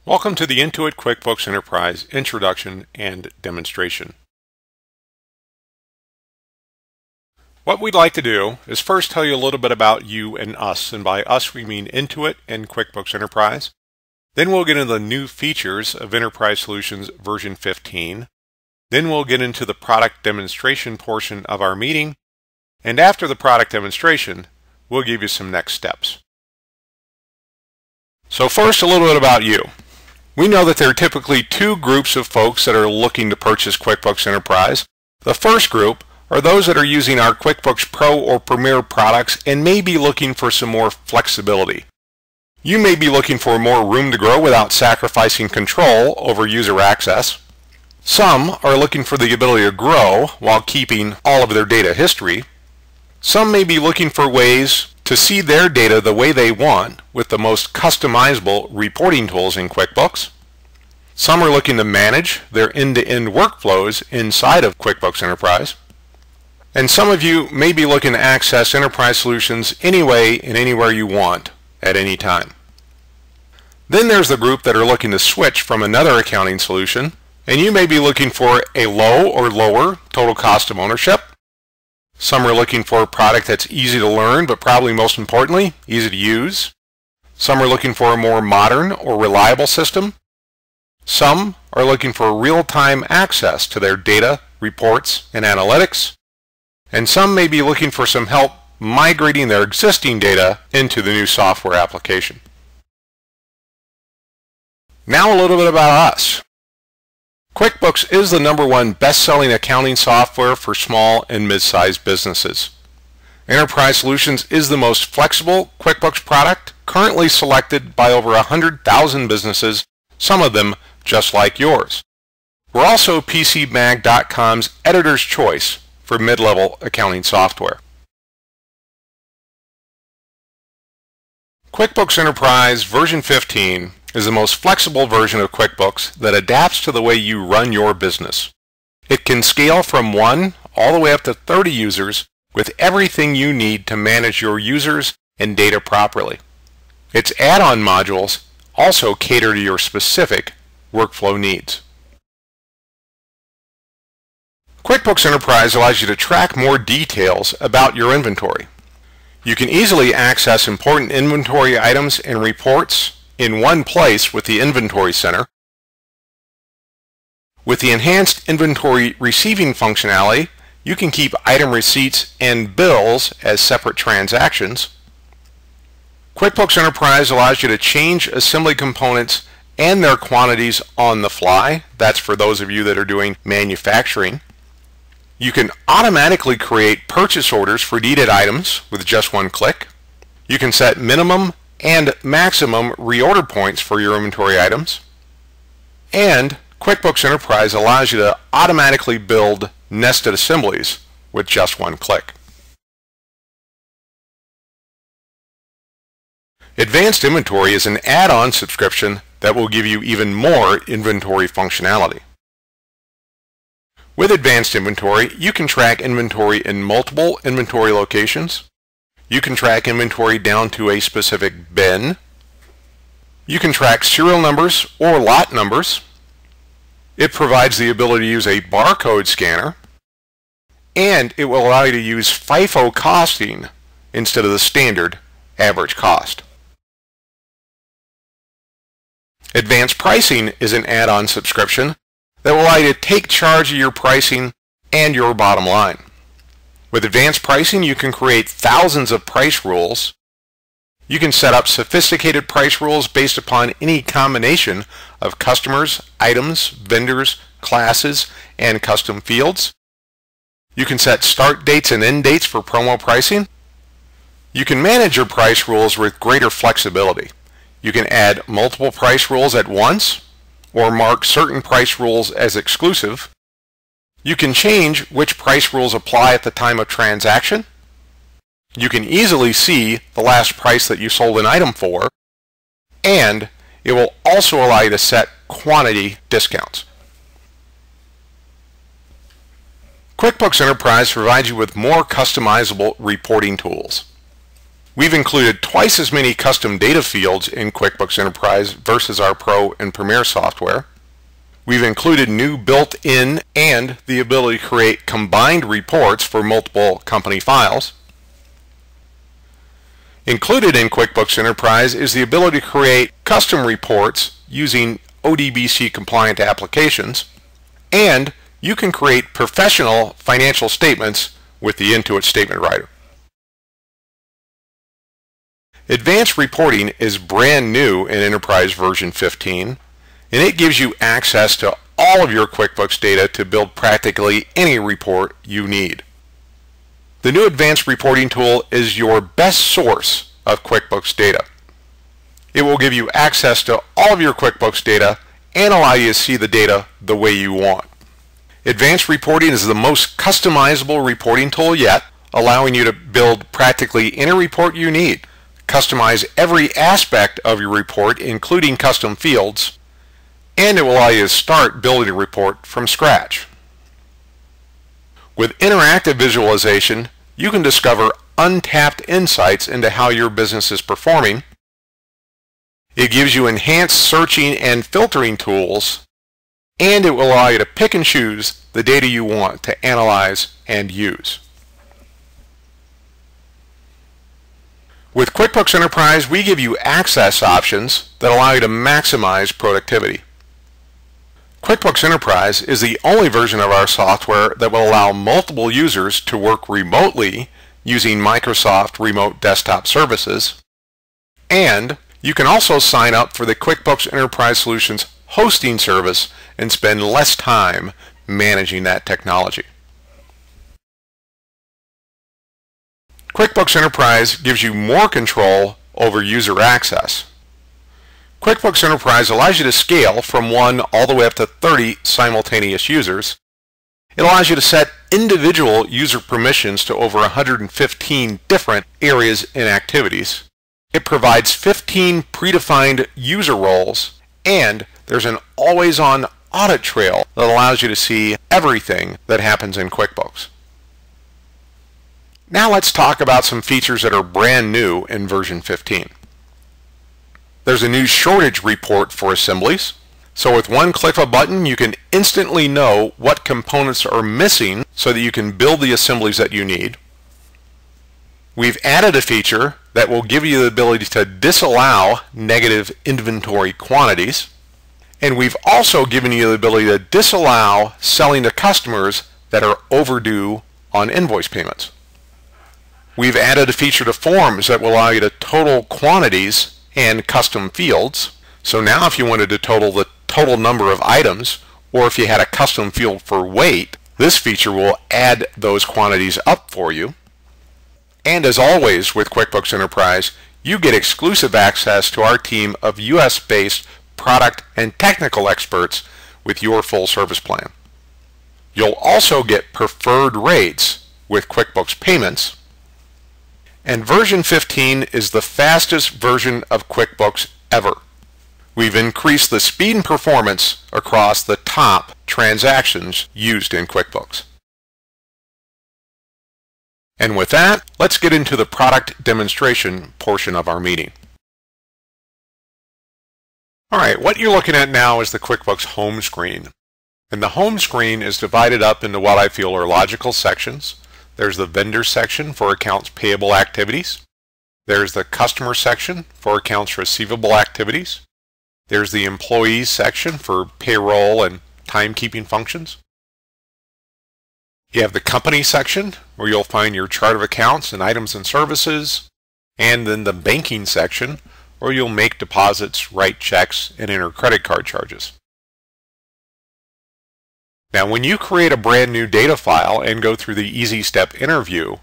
Welcome to the Intuit QuickBooks Enterprise Introduction and Demonstration. What we'd like to do is first tell you a little bit about you and us, and by us we mean Intuit and QuickBooks Enterprise. Then we'll get into the new features of Enterprise Solutions version 15. Then we'll get into the product demonstration portion of our meeting, and after the product demonstration, we'll give you some next steps. So first, a little bit about you. We know that there are typically two groups of folks that are looking to purchase QuickBooks Enterprise. The first group are those that are using our QuickBooks Pro or Premier products and may be looking for some more flexibility. You may be looking for more room to grow without sacrificing control over user access. Some are looking for the ability to grow while keeping all of their data history. Some may be looking for ways to see their data the way they want with the most customizable reporting tools in QuickBooks. Some are looking to manage their end-to-end workflows inside of QuickBooks Enterprise. And some of you may be looking to access Enterprise Solutions anyway and anywhere you want at any time. Then there's the group that are looking to switch from another accounting solution, and you may be looking for a low or lower total cost of ownership. Some are looking for a product that's easy to learn, but probably most importantly, easy to use. Some are looking for a more modern or reliable system. Some are looking for real-time access to their data, reports, and analytics. And some may be looking for some help migrating their existing data into the new software application. Now a little bit about us. QuickBooks is the #1 best-selling accounting software for small and mid-sized businesses. Enterprise Solutions is the most flexible QuickBooks product, currently selected by over 100,000 businesses, some of them just like yours. We're also PCMag.com's editor's choice for mid-level accounting software. QuickBooks Enterprise version 15 is the most flexible version of QuickBooks that adapts to the way you run your business. It can scale from 1 all the way up to 30 users with everything you need to manage your users and data properly. Its add-on modules also cater to your specific workflow needs. QuickBooks Enterprise allows you to track more details about your inventory. You can easily access important inventory items and reports in one place with the Inventory Center. With the enhanced inventory receiving functionality, you can keep item receipts and bills as separate transactions. QuickBooks Enterprise allows you to change assembly components and their quantities on the fly. That's for those of you that are doing manufacturing. You can automatically create purchase orders for needed items with just one click. You can set minimum and maximum reorder points for your inventory items. And QuickBooks Enterprise allows you to automatically build nested assemblies with just one click. Advanced Inventory is an add-on subscription that will give you even more inventory functionality. With Advanced Inventory, you can track inventory in multiple inventory locations. You can track inventory down to a specific bin. You can track serial numbers or lot numbers. It provides the ability to use a barcode scanner, and it will allow you to use FIFO costing instead of the standard average cost. Advanced Pricing is an add-on subscription that will allow you to take charge of your pricing and your bottom line. With Advanced Pricing, you can create thousands of price rules. You can set up sophisticated price rules based upon any combination of customers, items, vendors, classes, and custom fields. You can set start dates and end dates for promo pricing. You can manage your price rules with greater flexibility. You can add multiple price rules at once or mark certain price rules as exclusive. You can change which price rules apply at the time of transaction. You can easily see the last price that you sold an item for, and it will also allow you to set quantity discounts. QuickBooks Enterprise provides you with more customizable reporting tools. We've included twice as many custom data fields in QuickBooks Enterprise versus our Pro and Premier software. We've included new built-in and the ability to create combined reports for multiple company files. Included in QuickBooks Enterprise is the ability to create custom reports using ODBC compliant applications, and you can create professional financial statements with the Intuit Statement Writer. Advanced Reporting is brand new in Enterprise version 15, and it gives you access to all of your QuickBooks data to build practically any report you need. The new Advanced Reporting tool is your best source of QuickBooks data. It will give you access to all of your QuickBooks data and allow you to see the data the way you want. Advanced Reporting is the most customizable reporting tool yet, allowing you to build practically any report you need, customize every aspect of your report, including custom fields, and it will allow you to start building a report from scratch. With interactive visualization, you can discover untapped insights into how your business is performing. It gives you enhanced searching and filtering tools, and it will allow you to pick and choose the data you want to analyze and use. With QuickBooks Enterprise, we give you access options that allow you to maximize productivity. QuickBooks Enterprise is the only version of our software that will allow multiple users to work remotely using Microsoft Remote Desktop Services, and you can also sign up for the QuickBooks Enterprise Solutions hosting service and spend less time managing that technology. QuickBooks Enterprise gives you more control over user access. QuickBooks Enterprise allows you to scale from 1 all the way up to 30 simultaneous users. It allows you to set individual user permissions to over 115 different areas and activities. It provides 15 predefined user roles, and there's an always-on audit trail that allows you to see everything that happens in QuickBooks. Now let's talk about some features that are brand new in version 15. There's a new shortage report for assemblies. So with one click of a button, you can instantly know what components are missing so that you can build the assemblies that you need. We've added a feature that will give you the ability to disallow negative inventory quantities. And we've also given you the ability to disallow selling to customers that are overdue on invoice payments. We've added a feature to forms that will allow you to total quantities and custom fields. So now if you wanted to total the total number of items, or if you had a custom field for weight, this feature will add those quantities up for you. And as always with QuickBooks Enterprise, you get exclusive access to our team of US-based product and technical experts with your full service plan. You'll also get preferred rates with QuickBooks Payments. And version 15 is the fastest version of QuickBooks ever. We've increased the speed and performance across the top transactions used in QuickBooks. And with that, let's get into the product demonstration portion of our meeting. Alright, what you're looking at now is the QuickBooks home screen. And the home screen is divided up into what I feel are logical sections. There's the vendor section for accounts payable activities. There's the customer section for accounts receivable activities. There's the employees section for payroll and timekeeping functions. You have the company section where you'll find your chart of accounts and items and services. And then the banking section where you'll make deposits, write checks, and enter credit card charges. Now, when you create a brand new data file and go through the Easy Step interview,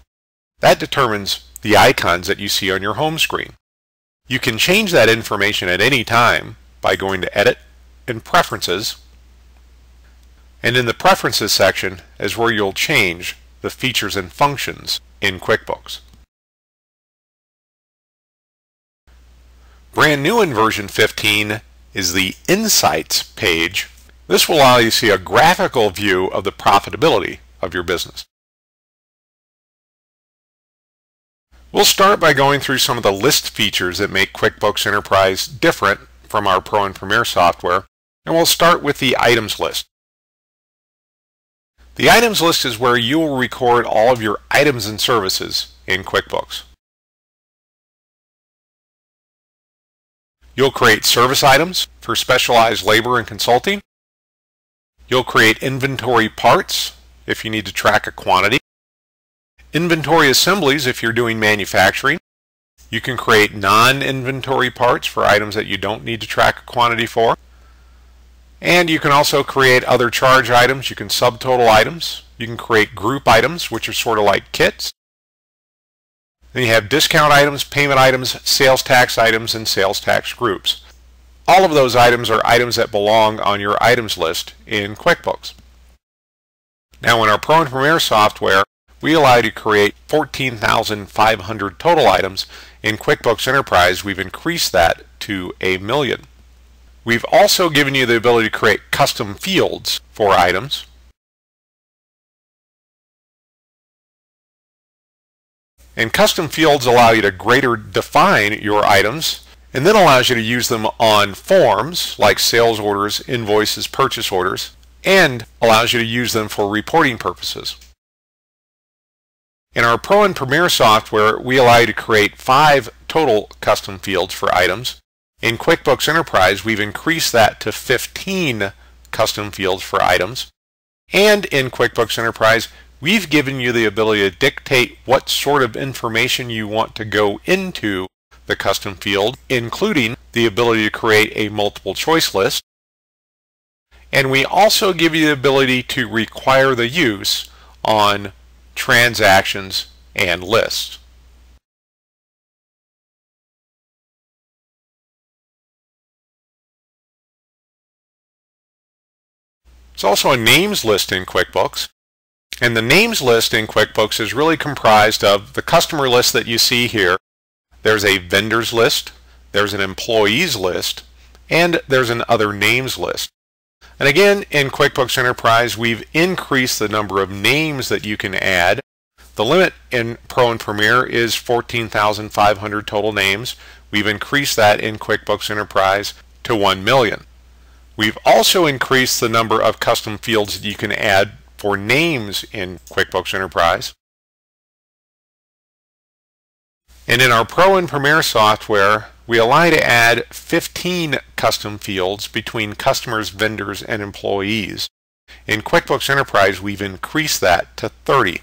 that determines the icons that you see on your home screen. You can change that information at any time by going to Edit and Preferences. And in the Preferences section is where you'll change the features and functions in QuickBooks. Brand new in version 15 is the Insights page. This will allow you to see a graphical view of the profitability of your business. We'll start by going through some of the list features that make QuickBooks Enterprise different from our Pro and Premier software, and we'll start with the items list. The items list is where you will record all of your items and services in QuickBooks. You'll create service items for specialized labor and consulting. You'll create inventory parts if you need to track a quantity. Inventory assemblies if you're doing manufacturing. You can create non-inventory parts for items that you don't need to track a quantity for. And you can also create other charge items. You can subtotal items. You can create group items, which are sort of like kits. Then you have discount items, payment items, sales tax items, and sales tax groups. All of those items are items that belong on your items list in QuickBooks. Now in our Pro and Premier software, we allow you to create 14,500 total items. In QuickBooks Enterprise, we've increased that to 1 million. We've also given you the ability to create custom fields for items. And custom fields allow you to greater define your items, and then allows you to use them on forms like sales orders, invoices, purchase orders, and allows you to use them for reporting purposes. In our Pro and Premier software, we allow you to create 5 total custom fields for items. In QuickBooks Enterprise, we've increased that to 15 custom fields for items. And in QuickBooks Enterprise, we've given you the ability to dictate what sort of information you want to go into the custom field, including the ability to create a multiple choice list. And we also give you the ability to require the use on transactions and lists. There's also a names list in QuickBooks. And the names list in QuickBooks is really comprised of the customer list that you see here. There's a vendors list, there's an employees list, and there's an other names list. And again, in QuickBooks Enterprise, we've increased the number of names that you can add. The limit in Pro and Premier is 14,500 total names. We've increased that in QuickBooks Enterprise to 1 million. We've also increased the number of custom fields that you can add for names in QuickBooks Enterprise. And in our Pro and Premier software, we allow you to add 15 custom fields between customers, vendors, and employees. In QuickBooks Enterprise, we've increased that to 30.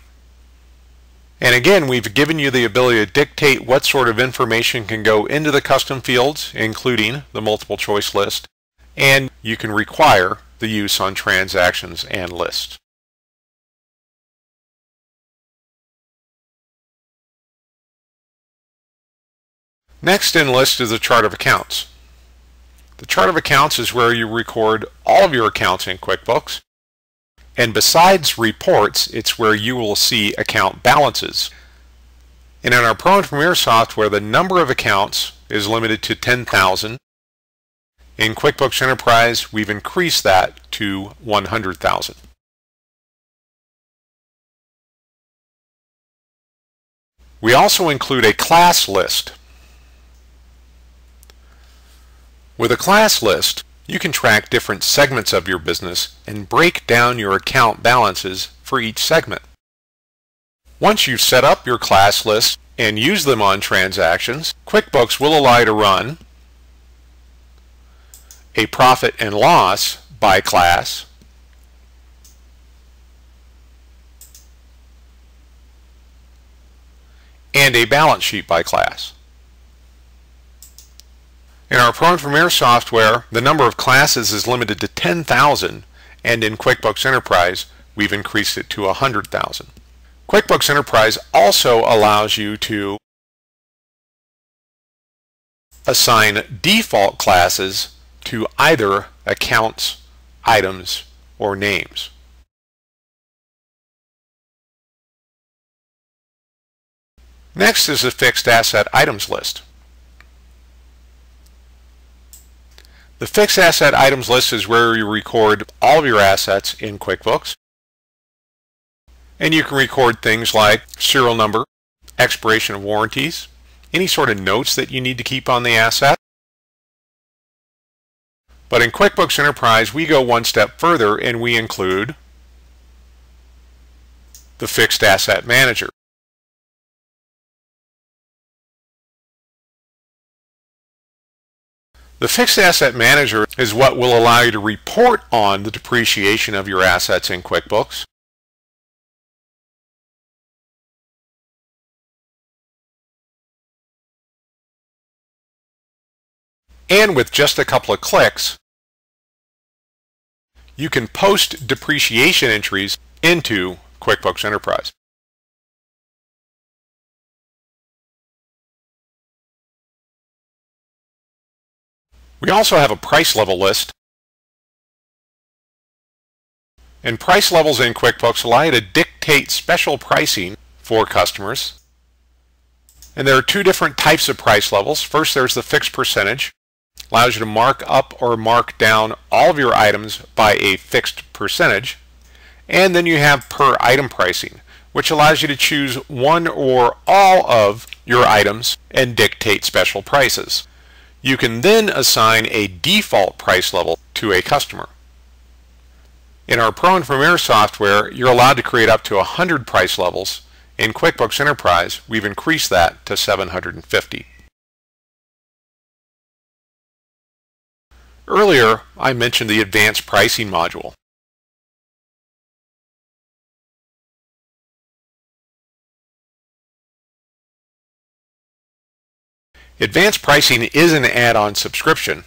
And again, we've given you the ability to dictate what sort of information can go into the custom fields, including the multiple choice list, and you can require the use on transactions and lists. Next in list is the chart of accounts. The chart of accounts is where you record all of your accounts in QuickBooks. And besides reports, it's where you will see account balances. And in our Pro and Premier software, the number of accounts is limited to 10,000. In QuickBooks Enterprise, we've increased that to 100,000. We also include a class list. With a class list, you can track different segments of your business and break down your account balances for each segment. Once you've set up your class list and use them on transactions, QuickBooks will allow you to run a profit and loss by class, and a balance sheet by class. In our Pro and Premier software, the number of classes is limited to 10,000, and in QuickBooks Enterprise, we've increased it to 100,000. QuickBooks Enterprise also allows you to assign default classes to either accounts, items, or names. Next is the fixed asset items list. The fixed asset items list is where you record all of your assets in QuickBooks. And you can record things like serial number, expiration of warranties, any sort of notes that you need to keep on the asset. But in QuickBooks Enterprise, we go one step further and we include the Fixed Asset Manager. The Fixed Asset Manager is what will allow you to report on the depreciation of your assets in QuickBooks. And with just a couple of clicks, you can post depreciation entries into QuickBooks Enterprise. We also have a price level list, and price levels in QuickBooks allow you to dictate special pricing for customers. And there are two different types of price levels. First, there's the fixed percentage. Allows you to mark up or mark down all of your items by a fixed percentage. And then you have per item pricing, which allows you to choose one or all of your items and dictate special prices. You can then assign a default price level to a customer. In our Pro and Premier software, you're allowed to create up to 100 price levels. In QuickBooks Enterprise, we've increased that to 750. Earlier, I mentioned the Advanced Pricing module. Advanced Pricing is an add-on subscription,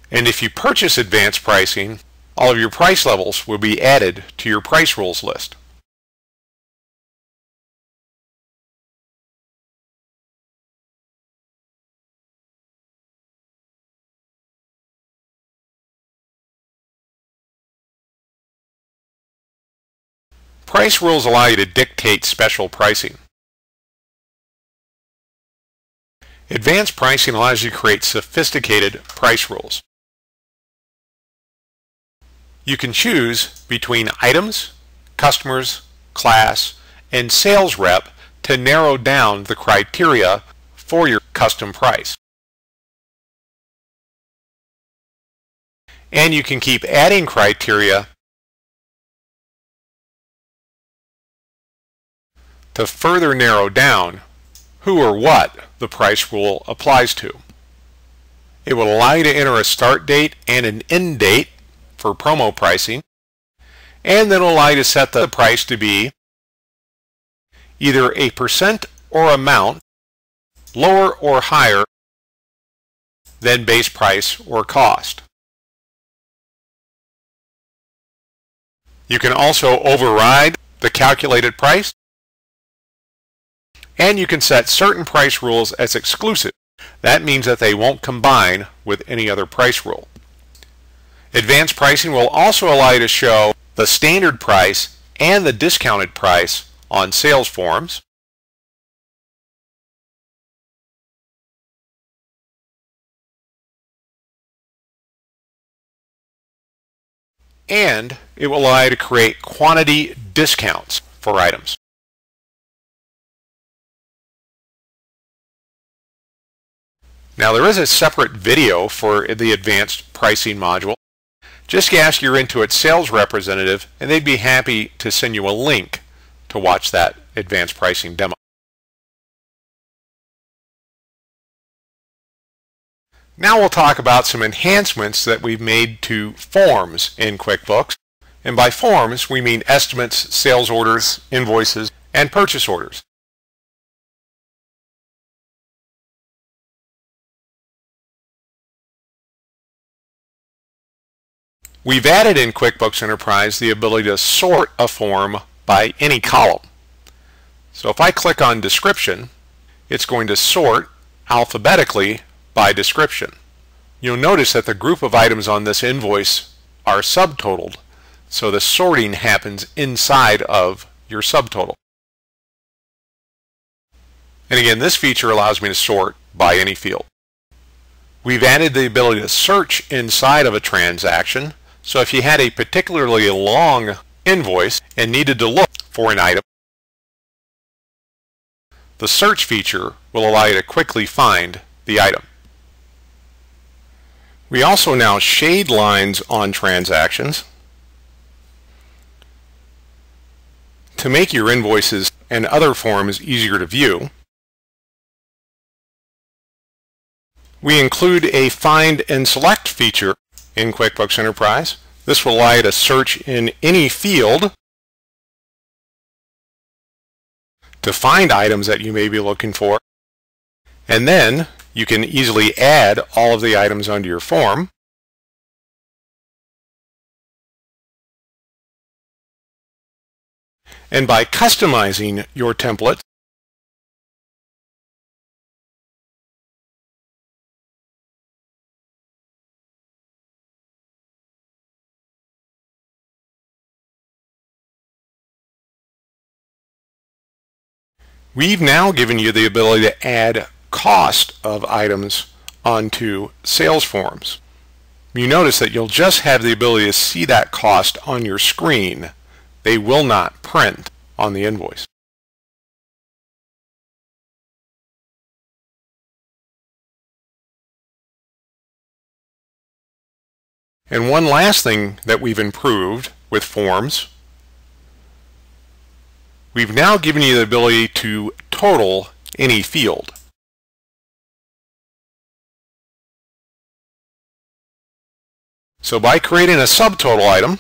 and if you purchase Advanced Pricing, all of your price levels will be added to your price rules list. Price rules allow you to dictate special pricing. Advanced Pricing allows you to create sophisticated price rules. You can choose between items, customers, class, and sales rep to narrow down the criteria for your custom price. And you can keep adding criteria to further narrow down who or what the price rule applies to. It will allow you to enter a start date and an end date for promo pricing, and then allow you to set the price to be either a percent or amount lower or higher than base price or cost. You can also override the calculated price, and you can set certain price rules as exclusive. That means that they won't combine with any other price rule. Advanced Pricing will also allow you to show the standard price and the discounted price on sales forms. And it will allow you to create quantity discounts for items. Now there is a separate video for the Advanced Pricing module. Just ask your Intuit sales representative and they'd be happy to send you a link to watch that Advanced Pricing demo. Now we'll talk about some enhancements that we've made to forms in QuickBooks. And by forms, we mean estimates, sales orders, invoices, and purchase orders. We've added in QuickBooks Enterprise the ability to sort a form by any column. So if I click on Description, it's going to sort alphabetically by description. You'll notice that the group of items on this invoice are subtotaled, so the sorting happens inside of your subtotal. And again, this feature allows me to sort by any field. We've added the ability to search inside of a transaction. So if you had a particularly long invoice and needed to look for an item, The search feature will allow you to quickly find the item. We also now shade lines on transactions to make your invoices and other forms easier to view. We include a Find and Select feature in QuickBooks Enterprise. This will allow you to search in any field to find items that you may be looking for, and then you can easily add all of the items onto your form. And by customizing your template, we've now given you the ability to add cost of items onto sales forms. You notice that you'll just have the ability to see that cost on your screen. They will not print on the invoice. And one last thing that we've improved with forms, we've now given you the ability to total any field. So by creating a subtotal item,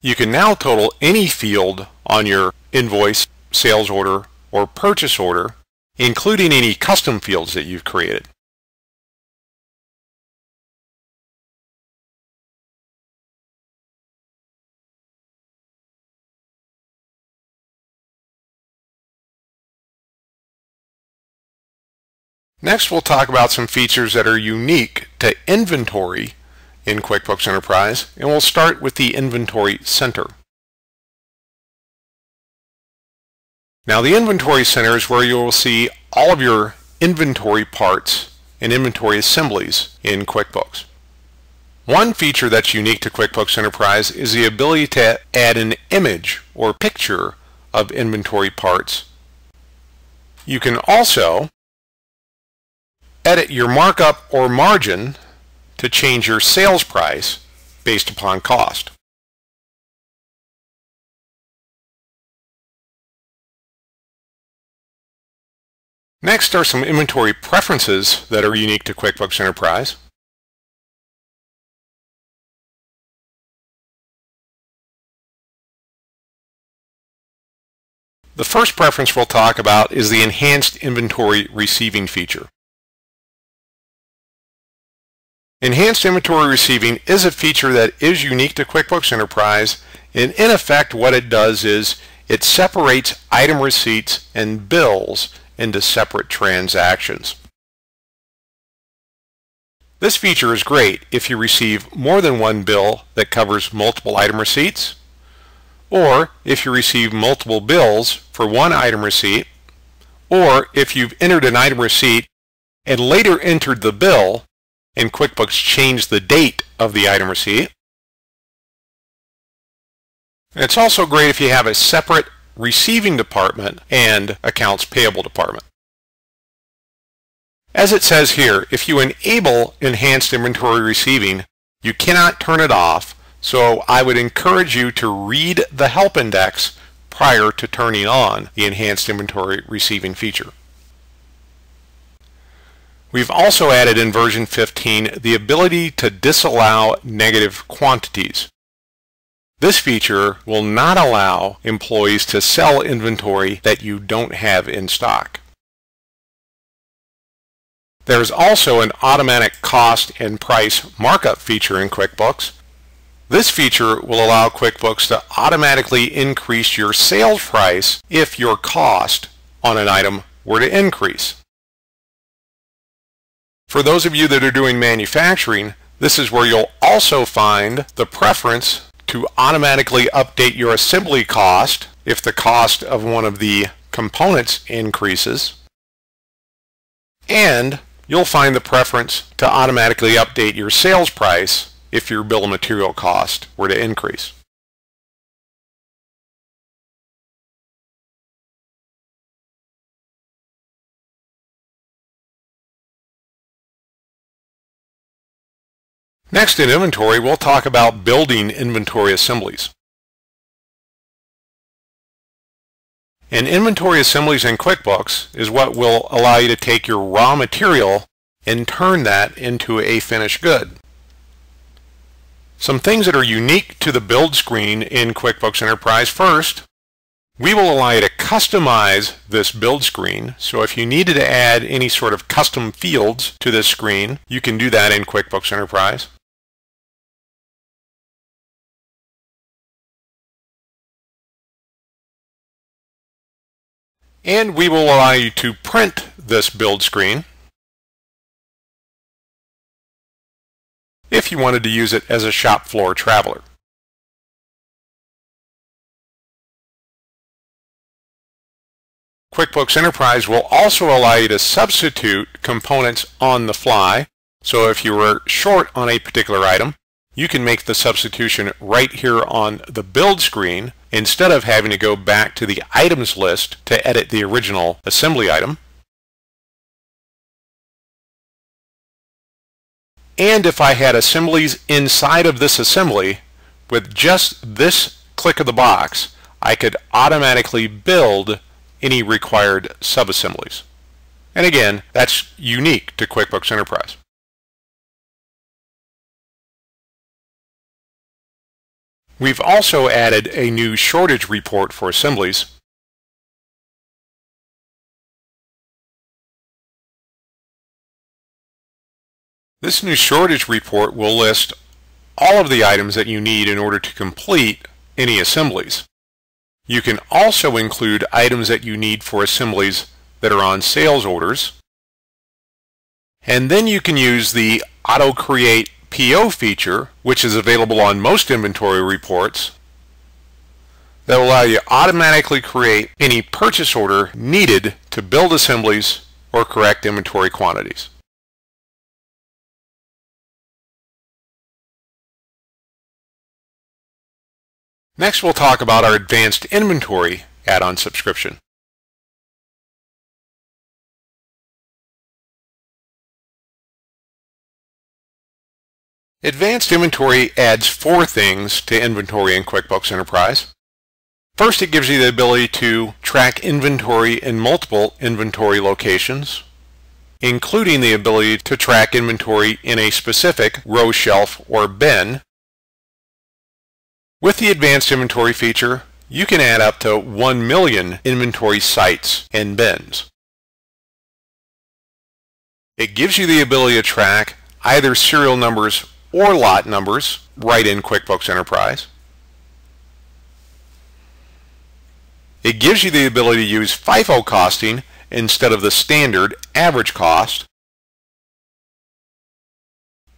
you can now total any field on your invoice, sales order, or purchase order, including any custom fields that you've created. Next, we'll talk about some features that are unique to inventory in QuickBooks Enterprise, and we'll start with the Inventory Center. Now, the Inventory Center is where you will see all of your inventory parts and inventory assemblies in QuickBooks. One feature that's unique to QuickBooks Enterprise is the ability to add an image or picture of inventory parts. You can also edit your markup or margin to change your sales price based upon cost. Next are some inventory preferences that are unique to QuickBooks Enterprise. The first preference we'll talk about is the Enhanced Inventory Receiving feature. Enhanced Inventory Receiving is a feature that is unique to QuickBooks Enterprise, and in effect what it does is it separates item receipts and bills into separate transactions. This feature is great if you receive more than one bill that covers multiple item receipts, or if you receive multiple bills for one item receipt, or if you've entered an item receipt and later entered the bill and QuickBooks changed the date of the item receipt. And it's also great if you have a separate receiving department and accounts payable department. As it says here, if you enable Enhanced Inventory Receiving, you cannot turn it off, so I would encourage you to read the help index prior to turning on the Enhanced Inventory Receiving feature. We've also added in version 15 the ability to disallow negative quantities. This feature will not allow employees to sell inventory that you don't have in stock. There's also an automatic cost and price markup feature in QuickBooks. This feature will allow QuickBooks to automatically increase your sales price if your cost on an item were to increase. For those of you that are doing manufacturing, this is where you'll also find the preference to automatically update your assembly cost if the cost of one of the components increases. And you'll find the preference to automatically update your sales price if your bill of material cost were to increase. Next, in inventory, we'll talk about building inventory assemblies. And inventory assemblies in QuickBooks is what will allow you to take your raw material and turn that into a finished good. Some things that are unique to the build screen in QuickBooks Enterprise. First, we will allow you to customize this build screen. So if you needed to add any sort of custom fields to this screen, you can do that in QuickBooks Enterprise. And we will allow you to print this build screen if you wanted to use it as a shop floor traveler. QuickBooks Enterprise will also allow you to substitute components on the fly. So if you were short on a particular item, you can make the substitution right here on the build screen instead of having to go back to the items list to edit the original assembly item. And if I had assemblies inside of this assembly, with just this click of the box, I could automatically build any required subassemblies. And again, that's unique to QuickBooks Enterprise. We've also added a new shortage report for assemblies. This new shortage report will list all of the items that you need in order to complete any assemblies. You can also include items that you need for assemblies that are on sales orders. And then you can use the Auto Create PO feature, which is available on most inventory reports, that will allow you to automatically create any purchase order needed to build assemblies or correct inventory quantities. Next, we'll talk about our Advanced Inventory add-on subscription. Advanced Inventory adds 4 things to inventory in QuickBooks Enterprise. First, it gives you the ability to track inventory in multiple inventory locations, including the ability to track inventory in a specific row, shelf, or bin. With the Advanced Inventory feature, you can add up to 1 million inventory sites and bins. It gives you the ability to track either serial numbers or lot numbers right in QuickBooks Enterprise. It gives you the ability to use FIFO costing instead of the standard average cost.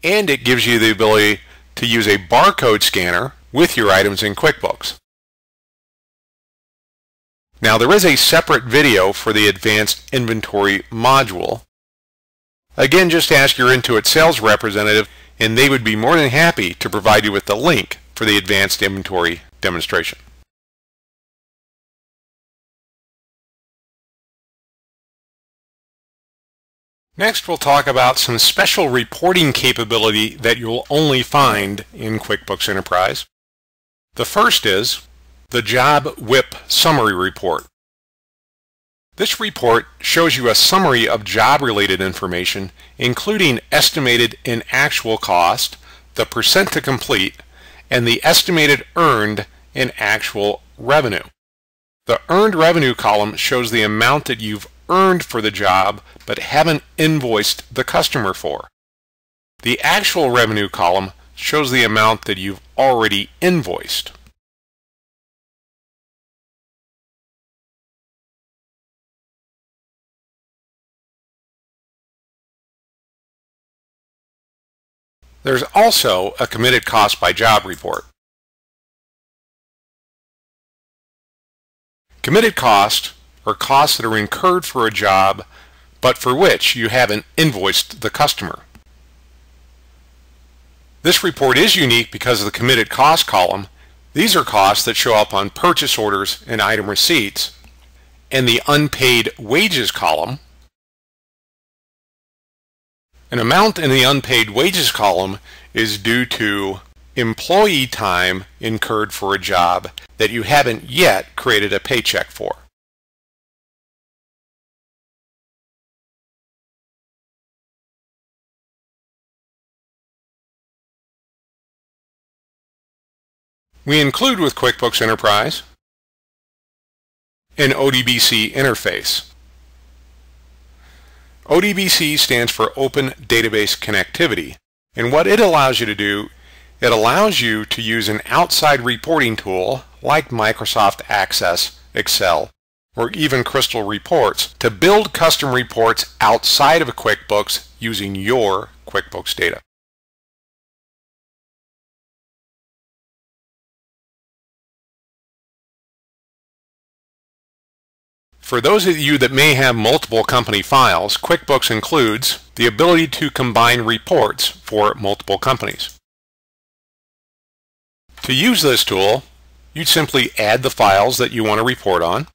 And it gives you the ability to use a barcode scanner with your items in QuickBooks. Now, there is a separate video for the Advanced Inventory module. Again, just ask your Intuit sales representative and they would be more than happy to provide you with the link for the Advanced Inventory demonstration. Next, we'll talk about some special reporting capability that you'll only find in QuickBooks Enterprise. The first is the Job WIP Summary Report. This report shows you a summary of job-related information, including estimated and actual cost, the percent to complete, and the estimated earned and actual revenue. The earned revenue column shows the amount that you've earned for the job but haven't invoiced the customer for. The actual revenue column shows the amount that you've already invoiced. There's also a committed cost by job report. Committed costs are costs that are incurred for a job but for which you haven't invoiced the customer. This report is unique because of the committed cost column. These are costs that show up on purchase orders and item receipts. And the unpaid wages column, an amount in the unpaid wages column is due to employee time incurred for a job that you haven't yet created a paycheck for. We include with QuickBooks Enterprise an ODBC interface. ODBC stands for Open Database Connectivity, and what it allows you to do, it allows you to use an outside reporting tool like Microsoft Access, Excel, or even Crystal Reports to build custom reports outside of QuickBooks using your QuickBooks data. For those of you that may have multiple company files, QuickBooks includes the ability to combine reports for multiple companies. To use this tool, you'd simply add the files that you want to report on.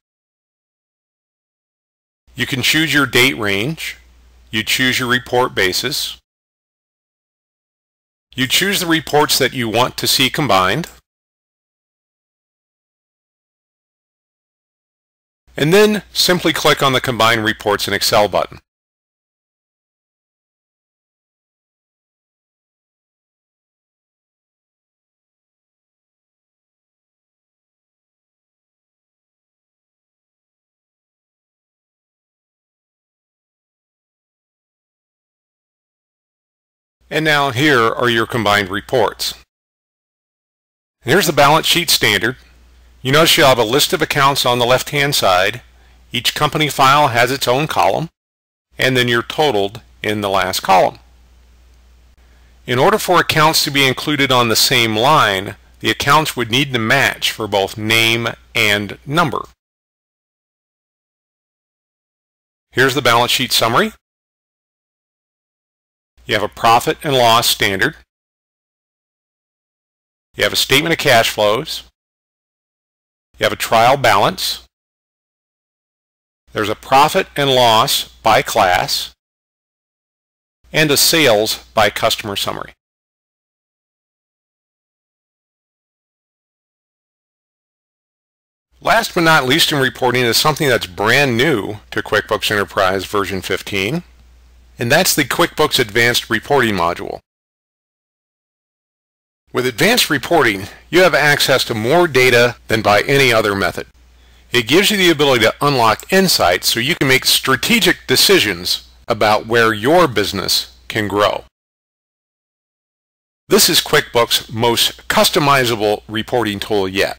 You can choose your date range. You choose your report basis. You choose the reports that you want to see combined. And then simply click on the Combine Reports in Excel button. And now here are your combined reports. And here's the balance sheet standard. You notice you'll have a list of accounts on the left-hand side. Each company file has its own column, and then you're totaled in the last column. In order for accounts to be included on the same line, the accounts would need to match for both name and number. Here's the balance sheet summary. You have a profit and loss standard. You have a statement of cash flows. You have a trial balance. There's a profit and loss by class and a sales by customer summary. Last but not least in reporting is something that's brand new to QuickBooks Enterprise version 15, and that's the QuickBooks Advanced Reporting module. With advanced reporting, you have access to more data than by any other method. It gives you the ability to unlock insights so you can make strategic decisions about where your business can grow. This is QuickBooks' most customizable reporting tool yet.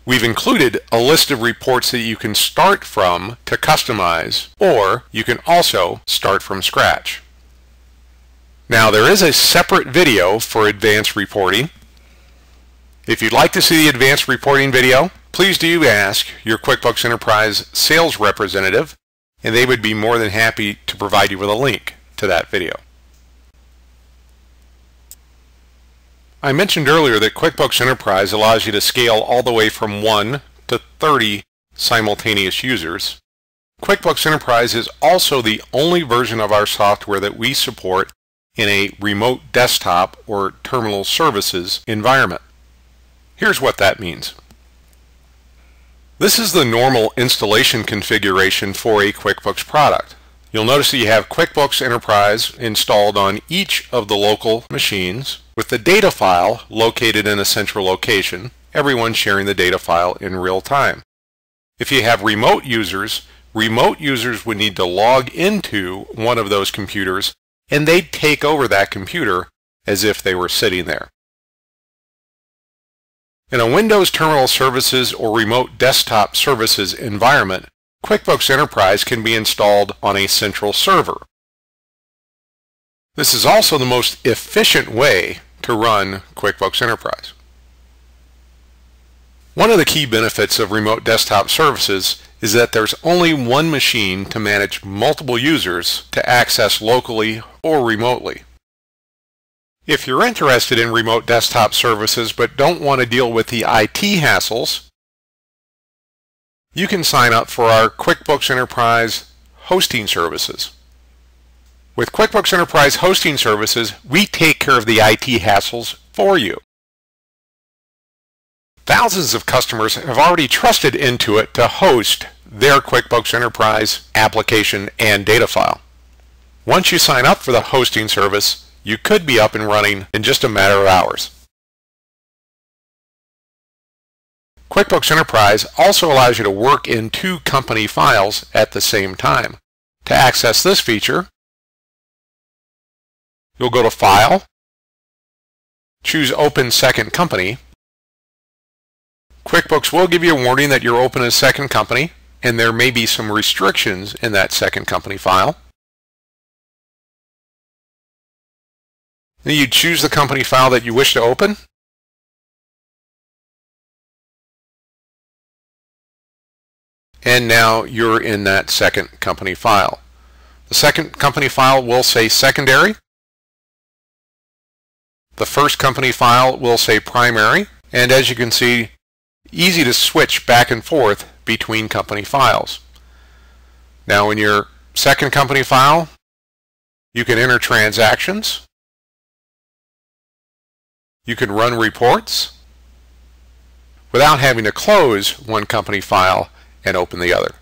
We've included a list of reports that you can start from to customize, or you can also start from scratch. Now, there is a separate video for advanced reporting. If you'd like to see the advanced reporting video, please do ask your QuickBooks Enterprise sales representative, and they would be more than happy to provide you with a link to that video. I mentioned earlier that QuickBooks Enterprise allows you to scale all the way from 1 to 30 simultaneous users. QuickBooks Enterprise is also the only version of our software that we support in a remote desktop or terminal services environment. Here's what that means. This is the normal installation configuration for a QuickBooks product. You'll notice that you have QuickBooks Enterprise installed on each of the local machines with the data file located in a central location, everyone sharing the data file in real time. If you have remote users would need to log into one of those computers and they'd take over that computer as if they were sitting there. In a Windows Terminal Services or Remote Desktop Services environment, QuickBooks Enterprise can be installed on a central server. This is also the most efficient way to run QuickBooks Enterprise. One of the key benefits of Remote Desktop Services is that there's only one machine to manage multiple users to access locally or remotely. If you're interested in remote desktop services but don't want to deal with the IT hassles, you can sign up for our QuickBooks Enterprise hosting services. With QuickBooks Enterprise hosting services, we take care of the IT hassles for you. Thousands of customers have already trusted Intuit to host their QuickBooks Enterprise application and data file. Once you sign up for the hosting service, you could be up and running in just a matter of hours. QuickBooks Enterprise also allows you to work in two company files at the same time. To access this feature, you'll go to File, choose Open Second Company. QuickBooks will give you a warning that you're open a second company, and there may be some restrictions in that second company file. Then you choose the company file that you wish to open. And now you're in that second company file. The second company file will say secondary. The first company file will say primary. And as you can see, easy to switch back and forth between company files. Now in your second company file, you can enter transactions. You can run reports without having to close one company file and open the other.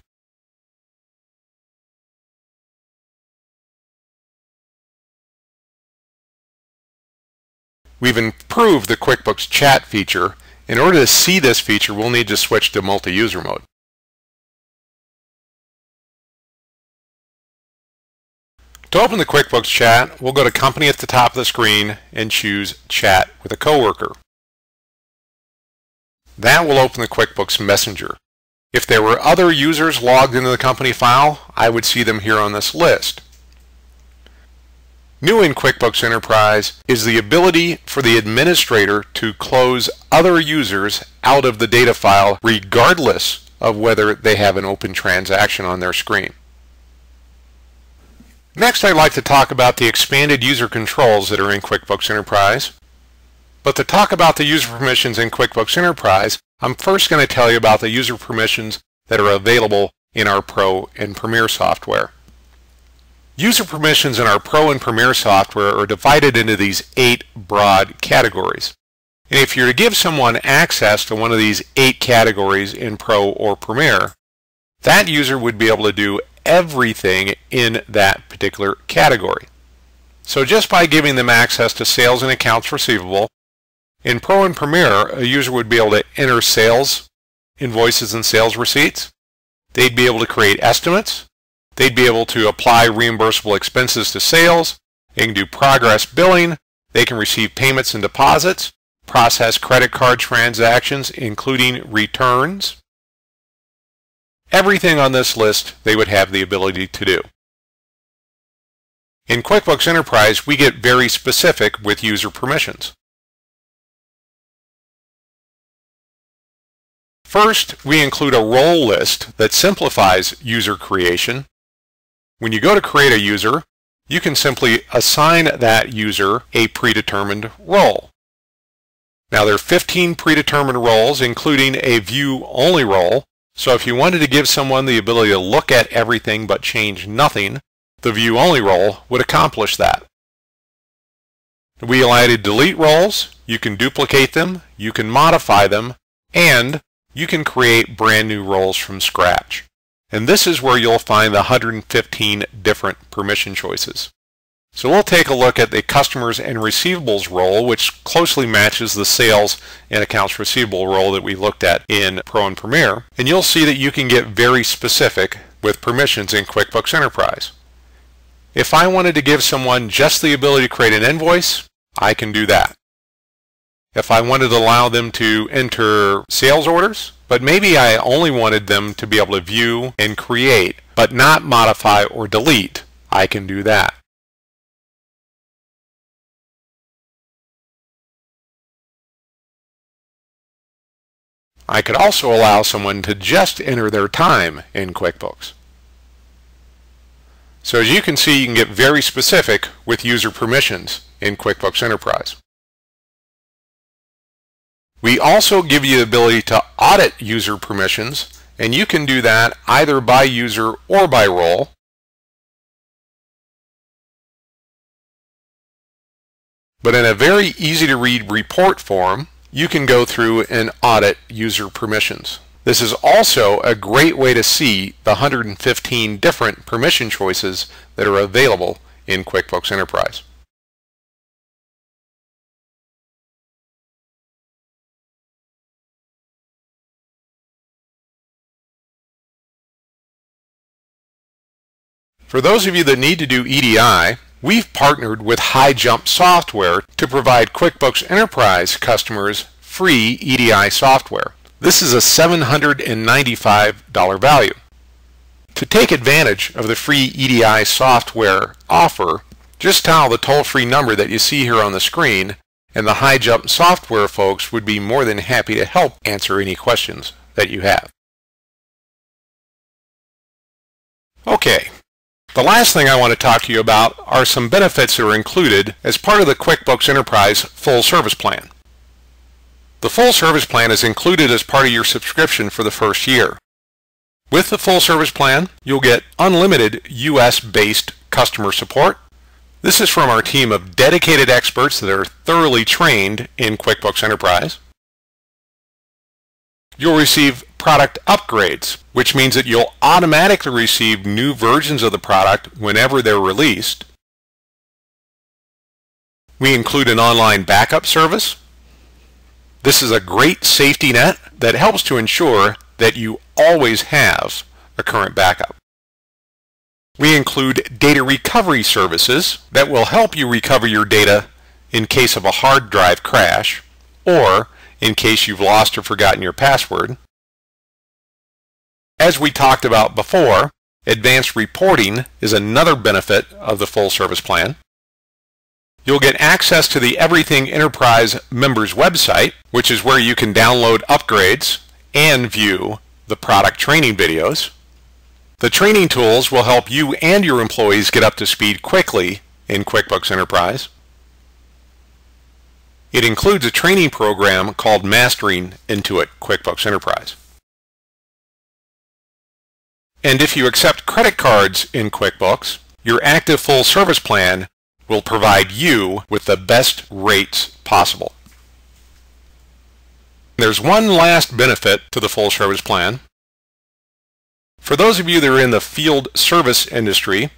We've improved the QuickBooks chat feature. In order to see this feature, we'll need to switch to multi-user mode. To open the QuickBooks chat, we'll go to Company at the top of the screen and choose Chat with a Coworker. That will open the QuickBooks Messenger. If there were other users logged into the company file, I would see them here on this list. New in QuickBooks Enterprise is the ability for the administrator to close other users out of the data file regardless of whether they have an open transaction on their screen. Next, I'd like to talk about the expanded user controls that are in QuickBooks Enterprise. But to talk about the user permissions in QuickBooks Enterprise, I'm first going to tell you about the user permissions that are available in our Pro and Premier software. User permissions in our Pro and Premier software are divided into these 8 broad categories. And if you're to give someone access to one of these 8 categories in Pro or Premier, that user would be able to do everything in that particular category. So just by giving them access to sales and accounts receivable, in Pro and Premier, a user would be able to enter sales, invoices, and sales receipts. They'd be able to create estimates. They'd be able to apply reimbursable expenses to sales. They can do progress billing. They can receive payments and deposits, process credit card transactions, including returns. Everything on this list they would have the ability to do. In QuickBooks Enterprise, we get very specific with user permissions. First, we include a role list that simplifies user creation. When you go to create a user, you can simply assign that user a predetermined role. Now there are 15 predetermined roles, including a view-only role. So if you wanted to give someone the ability to look at everything but change nothing, the view-only role would accomplish that. We allow you to delete roles, you can duplicate them, you can modify them, and you can create brand new roles from scratch. And this is where you'll find the 115 different permission choices. So we'll take a look at the customers and receivables role, which closely matches the sales and accounts receivable role that we looked at in Pro and Premier. And you'll see that you can get very specific with permissions in QuickBooks Enterprise. If I wanted to give someone just the ability to create an invoice, I can do that. If I wanted to allow them to enter sales orders, but maybe I only wanted them to be able to view and create, but not modify or delete, I can do that. I could also allow someone to just enter their time in QuickBooks. So as you can see, you can get very specific with user permissions in QuickBooks Enterprise. We also give you the ability to audit user permissions, and you can do that either by user or by role. But in a very easy to read report form, you can go through and audit user permissions. This is also a great way to see the 115 different permission choices that are available in QuickBooks Enterprise. For those of you that need to do EDI, we've partnered with HighJump Software to provide QuickBooks Enterprise customers free EDI software. This is a $795 value. To take advantage of the free EDI software offer, just dial the toll-free number that you see here on the screen, and the HighJump Software folks would be more than happy to help answer any questions that you have. Okay. The last thing I want to talk to you about are some benefits that are included as part of the QuickBooks Enterprise Full Service Plan. The Full Service Plan is included as part of your subscription for the first year. With the Full Service Plan, you'll get unlimited US-based customer support. This is from our team of dedicated experts that are thoroughly trained in QuickBooks Enterprise. You'll receive product upgrades, which means that you'll automatically receive new versions of the product whenever they're released. We include an online backup service. This is a great safety net that helps to ensure that you always have a current backup. We include data recovery services that will help you recover your data in case of a hard drive crash or in case you've lost or forgotten your password. As we talked about before, advanced reporting is another benefit of the Full Service Plan. You'll get access to the Everything Enterprise members website, which is where you can download upgrades and view the product training videos. The training tools will help you and your employees get up to speed quickly in QuickBooks Enterprise. It includes a training program called Mastering Intuit QuickBooks Enterprise. And if you accept credit cards in QuickBooks, your active full service plan will provide you with the best rates possible. There's one last benefit to the full service plan. For those of you that are in the field service industry,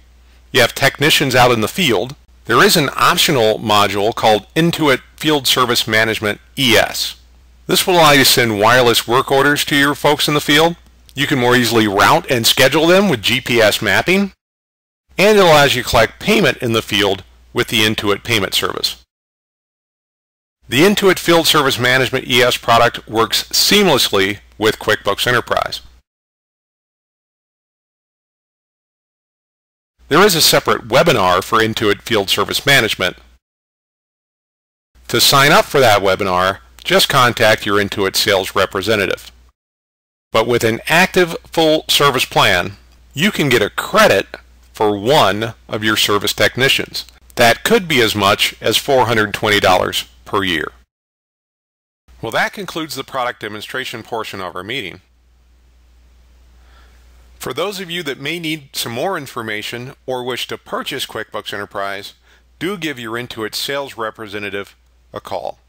you have technicians out in the field, there is an optional module called Intuit Field Service Management ES. This will allow you to send wireless work orders to your folks in the field. You can more easily route and schedule them with GPS mapping, and it allows you to collect payment in the field with the Intuit Payment Service. The Intuit Field Service Management ES product works seamlessly with QuickBooks Enterprise. There is a separate webinar for Intuit Field Service Management. To sign up for that webinar, just contact your Intuit sales representative. But with an active full service plan, you can get a credit for one of your service technicians. That could be as much as $420 per year. Well, that concludes the product demonstration portion of our meeting. For those of you that may need some more information or wish to purchase QuickBooks Enterprise, do give your Intuit sales representative a call.